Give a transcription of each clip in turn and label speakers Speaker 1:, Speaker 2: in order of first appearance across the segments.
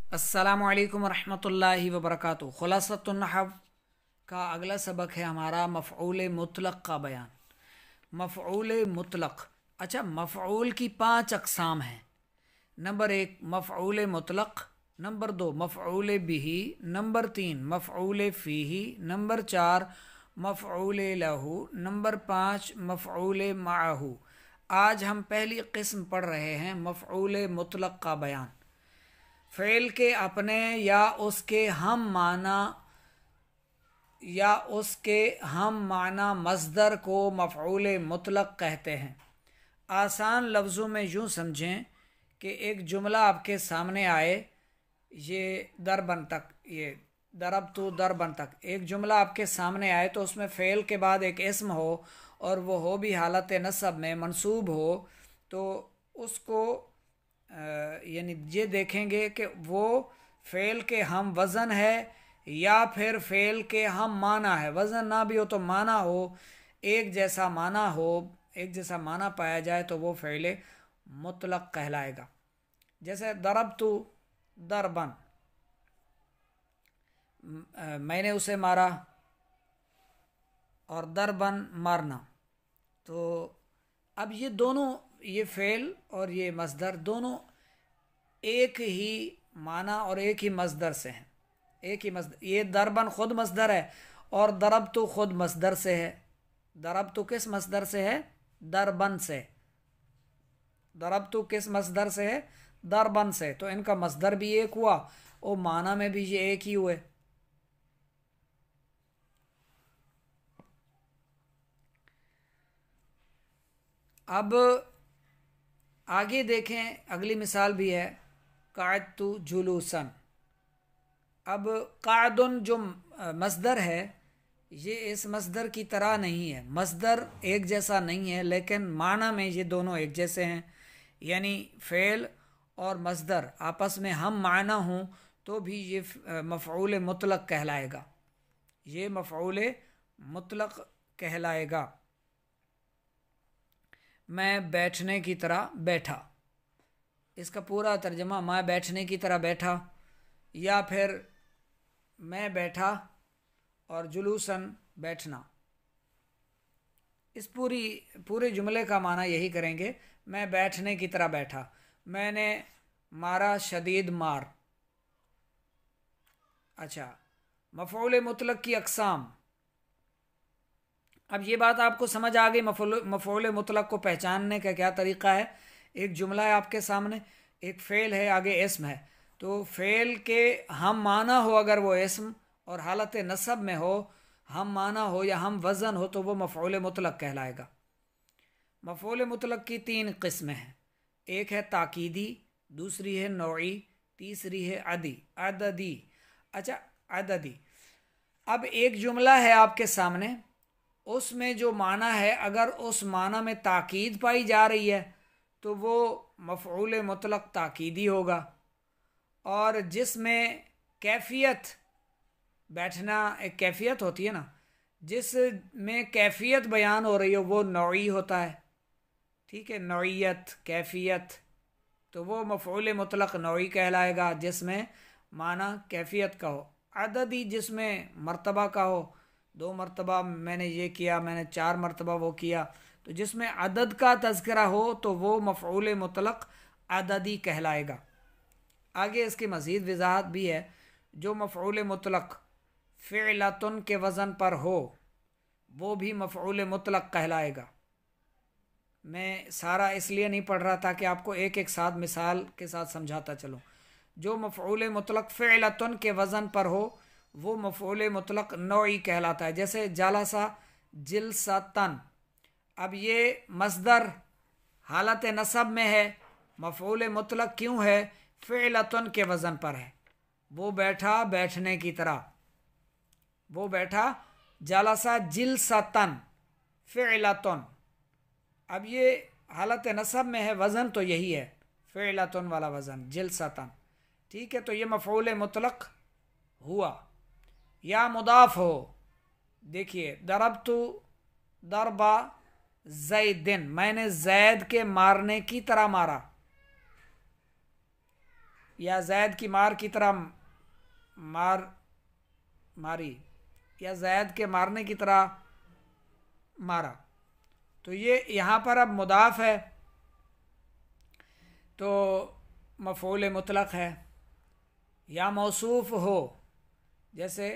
Speaker 1: अस्सलामुअलैकुम रहमतुल्लाहि व बरकातुहू। खुलासतुन नहव का अगला सबक है हमारा मफ़ऊल मुतलक का बयान। मफ़ऊल मुतलक, अच्छा, मफ़ऊल की 5 अक़साम हैं। नंबर 1 मफ़ऊल मुतलक, नंबर 2 मफ़ऊल बिही, नंबर 3 मफ़ऊल फ़ीही, नंबर 4 मफ़ऊल लहू, नंबर 5 मफ़ऊल माअहू। आज हम पहली किस्म पढ़ रहे हैं मफ़ऊल मुतलक का बयान। फ़ेल के अपने या उसके हम माना मस्दर को मफ़ऊल मुतलक कहते हैं। आसान लफ्ज़ों में यूँ समझें कि एक जुमला आपके सामने आए, ये दरबन तक, ये दरब तो दरबन तक, एक जुमला आपके सामने आए तो उसमें फ़ेल के बाद एक इस्म हो और वो हो भी हालत नसब में मंसूब हो, तो उसको यानी ये देखेंगे कि वो फ़ेल के हम वज़न है या फिर फ़ेल के हम माना है। वज़न ना भी हो तो माना हो, एक जैसा माना हो, एक जैसा माना पाया जाए तो वो फ़ेल मुतलक कहलाएगा। जैसे दरबतु दरबन, मैंने उसे मारा, और दरबन मारना। तो अब ये दोनों, ये फ़ेल और ये मस्दर दोनों एक ही माना और एक ही मस्दर से हैं। एक ही मस्दर, ये दरबन खुद मस्दर है और दरब तो खुद मस्दर से है। दरब तो किस मस्दर से है? दरबन से। दरब तो किस मस्दर से है? दरबन से। तो इनका मस्दर भी एक हुआ और माना में भी ये एक ही हुए। अब आगे देखें, अगली मिसाल भी है, कायतु जुलूसन। अब कादुन जो मस्दर है, ये इस मस्दर की तरह नहीं है। मस्दर एक जैसा नहीं है, लेकिन माना में ये दोनों एक जैसे हैं। यानी फ़ेल और मस्दर आपस में हम माना हों तो भी ये मफ़ऊल मुतलक कहलाएगा। ये मफ़ऊल मुतलक कहलाएगा। मैं बैठने की तरह बैठा, इसका पूरा तर्जमा मैं बैठने की तरह बैठा, या फिर मैं बैठा और जुलूसन बैठना। इस पूरे जुमले का माना यही करेंगे, मैं बैठने की तरह बैठा, मैंने मारा शदीद मार। अच्छा, मफ़ऊल मुतलक की अक़साम। अब ये बात आपको समझ आ गई मफ़ऊल मुतलक को पहचानने का क्या तरीक़ा है। एक जुमला है आपके सामने, एक फ़ेल है, आगे इस्म है। तो फ़ेल के हम माना हो अगर वो इस्म और हालत नसब में हो, हम माना हो या हम वज़न हो, तो वो मफ़ऊल मुतलक कहलाएगा। मफ़ऊल मुतलक की 3 किस्में हैं। एक है ताकीदी, दूसरी है नौई, तीसरी है अददी। अच्छा, अददी। अब एक जुमला है आपके सामने, उसमें जो माना है, अगर उस माना में ताकीद पाई जा रही है तो वो मफ़ऊल मुतलक ताकीदी होगा। और जिसमें कैफियत, बैठना एक कैफियत होती है ना, जिसमें कैफियत बयान हो रही हो वो नौई होता है। ठीक है, नौइयत, कैफियत, तो वो मफ़ऊल मुतलक नौई कहलाएगा जिसमें माना कैफियत का हो। अददी जिसमें मर्तबा का हो, 2 मरतबा मैंने ये किया, मैंने 4 मरतबा वो किया, तो जिसमें अदद का तज़किरा हो तो वो मफ़ऊल मुतलक अददी कहलाएगा। आगे इसकी मज़ीद वज़ाहत भी है। जो मफ़ऊल मुतलक फ़िअलतुन के वज़न पर हो वो भी मफ़ऊल मुतलक कहलाएगा। मैं सारा इसलिए नहीं पढ़ रहा था कि आपको एक एक साथ मिसाल के साथ समझाता चलूँ। जो मफ़ऊल मुतलक फ़िअलतुन के वज़न पर हो वो मफ़ऊल मुतलक नौई कहलाता है। जैसे जालसा जिलसतन, अब ये मस्दर हालत नसब में है, मफ़ऊल मुतलक क्यों है? फ़िअलतुन के वज़न पर है। वो बैठा बैठने की तरह, वो बैठा, जालसा जिलसतन फ़िअलतुन। अब ये हालत नसब में है, वज़न तो यही है, फ़िअलतुन वाला वज़न जिलसतन। ठीक है, तो ये मफ़ऊल मुतलक हुआ। या मुदाफ हो, देखिए दरबतु दरबा ज़ैदिन, मैंने जैद के मारने की तरह मारा। या जैद की मार की तरह मारी, या जैद के मारने की तरह मारा। तो ये यहाँ पर अब मुदाफ है तो मफ़ऊल मुतलक है। या मौसूफ हो, जैसे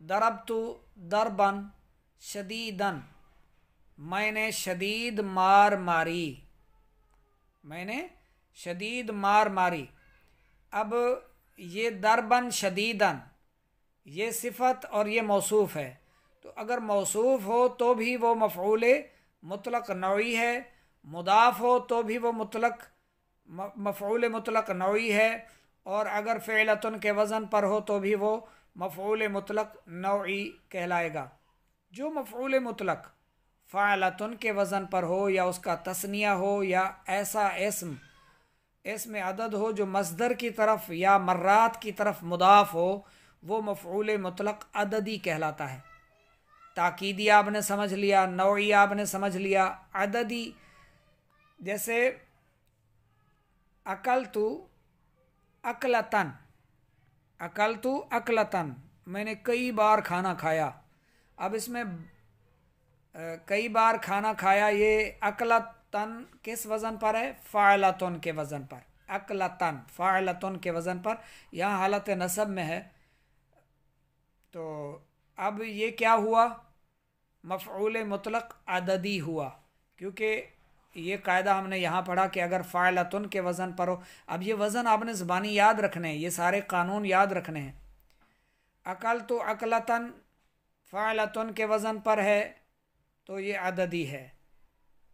Speaker 1: दरबतु दरबन शदीदन, मैंने शदीद मार मारी, मैंने शदीद मार मारी। अब ये दरबन शदीदन ये सिफत और ये मौसूफ है, तो अगर मौसूफ हो तो भी वो मफ़ऊल मुतलक नौई है, मुदाफ हो तो भी वो मफ़ऊल मुतलक नौई है, और अगर फ़िअलतुन के वज़न पर हो तो भी वो मफ़ऊल मुतलक नौई कहलाएगा। जो मफ़ऊल मुतलक फ़अलतुन के वज़न पर हो या उसका तस्निया हो या ऐसा इसम अदद हो जो मस्दर की तरफ या मर्रात की तरफ मुदाफ हो, वो मफ़ऊल मुतलक अददी कहलाता है। ताकीदी आपने समझ लिया, नौई आपने समझ लिया, अददी जैसे अकलतु अकलतन, अकलतु अकलतन, मैंने कई बार खाना खाया। अब इसमें कई बार खाना खाया, ये अकलतन किस वज़न पर है? फ़अलतुन के वज़न पर। अकलतन फ़अलतुन के वज़न पर, यहाँ हालत नसब में है। तो अब ये क्या हुआ? मफ़ऊल मुतलक अददी हुआ, क्योंकि ये कायदा हमने यहाँ पढ़ा कि अगर फ़अलतुन के वज़न पर हो। अब ये वज़न आपने ज़बानी याद रखने हैं, ये सारे कानून याद रखने हैं। अकलतु अकलतन फ़अलतुन के वज़न पर है तो ये अददी है।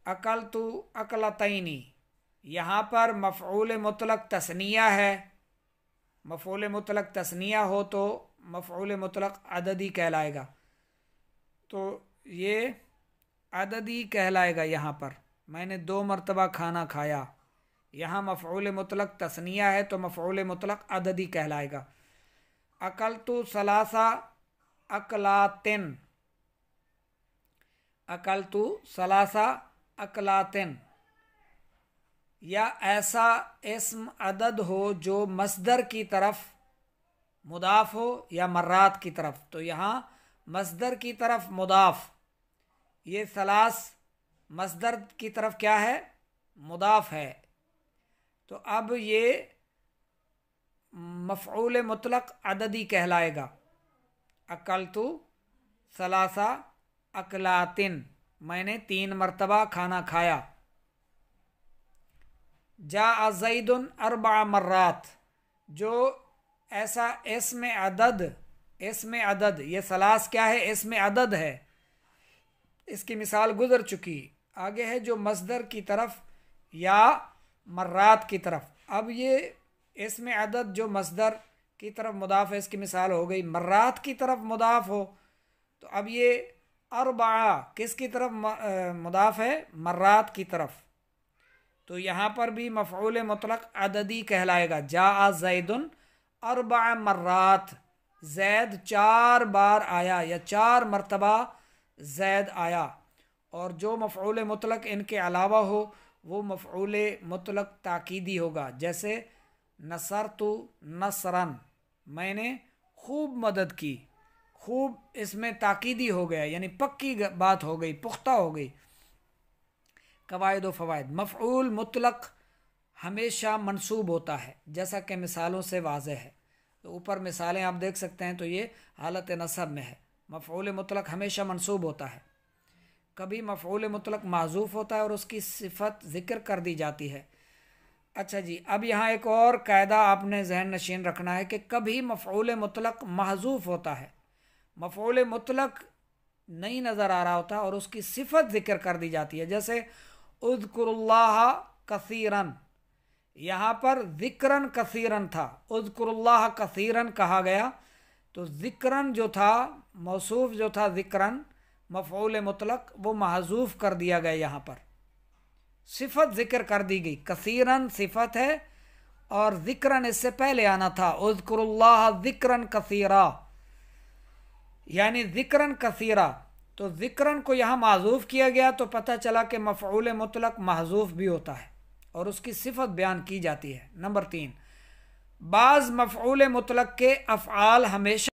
Speaker 1: अकलतु अकलतैनी, यहाँ पर मफ़ऊल मुतलक तस्निया है, मफ़ऊल मुतलक तस्निया हो तो मफ़ऊल मुतलक अददी कहलाएगा। तो ये अददी कहलाएगा। यहाँ पर मैंने 2 मरतबा खाना खाया, यहाँ मफ़ऊल मुतलक तस्निया है तो मफ़ऊल मुतलक अददी कहलाएगा। अकलतु सलासा अकलातिन, अकलतु सलासा अकलातिन, या ऐसा इस्म अदद हो जो मस्दर की तरफ मुदाफ हो या मर्रात की तरफ। तो यहाँ मस्दर की तरफ मुदाफ, ये सलास मस्दर की तरफ क्या है? मुदाफ है। तो अब ये मफ़ऊल मुतलक अददी कहलाएगा। अकलतु सलासा अकलातिन, मैंने 3 मरतबा खाना खाया। जा ज़ैदुन अर्बा मर्रात, जो ऐसा इसमें अदद, ये सलास क्या है? इसमें अदद है, इसकी मिसाल गुजर चुकी। आगे है जो मस्दर की तरफ या मर्रात की तरफ। अब ये इसमें अदद जो मस्दर की तरफ मुदाफ है, इसकी मिसाल हो गई। मर्रात की तरफ मुदाफ हो तो अब ये अरबा किसकी तरफ मुदाफ है? मर्रात की तरफ। तो यहाँ पर भी मफ़ऊल मुतलक अददी कहलाएगा। जा ज़ैदुन अरबा मर्रात, जैद 4 बार आया या 4 मरतबा जैद आया। और जो मफ़ऊल मुतलक इनके अलावा हो वो मफ़ऊल मुतलक ताकीदी होगा। जैसे नसरतु नसरन, मैंने खूब मदद की। खूब इसमें ताकीदी हो गया, यानी पक्की बात हो गई, पुख्ता हो गई। कवायद व फ़वायद, मफ़ऊल मुतलक हमेशा मंसूब होता है, जैसा कि मिसालों से वाज़ेह है। तो ऊपर मिसालें आप देख सकते हैं, तो ये हालत नसब में है। मफ़ऊल मुतलक हमेशा मंसूब होता है। कभी मफ़ऊल मुतलक माज़ूफ़ होता है और उसकी सिफत ज़िक्र कर दी जाती है। अच्छा जी, अब यहाँ एक और कायदा आपने जहन नशीन रखना है कि कभी मफ़ऊल मुतलक महज़ूफ़ होता है, मफ़ऊल मुतलक नहीं नज़र आ रहा होता और उसकी सिफत ज़िक्र कर दी जाती है। जैसे उज़्कुरुल्लाह कसीरन, यहाँ पर ज़िक्रन कसीरन था, उज़्कुरुल्लाह कसीरन कहा गया, तो ज़िक्रन जो था, मौसूफ जो था ज़िक्रन, मफ़ऊल मुतलक, वो महज़ूफ़ कर दिया गया। यहाँ पर सिफत ज़िक्र कर दी गई। कसीरन सिफत है और ज़िक्रन इससे पहले आना था। उज़्कुरुल्लाह ज़िक्रन कसीरा, यानी ज़िक्रन कसीरा। तो ज़िक्रन को यहाँ माज़ूफ़ किया गया तो पता चला कि मफ़ऊल मुतलक महज़ूफ़ भी होता है और उसकी सिफत बयान की जाती है। नंबर 3, बाज़ मफ़ऊल मुतलक के अफ़आल हमेशा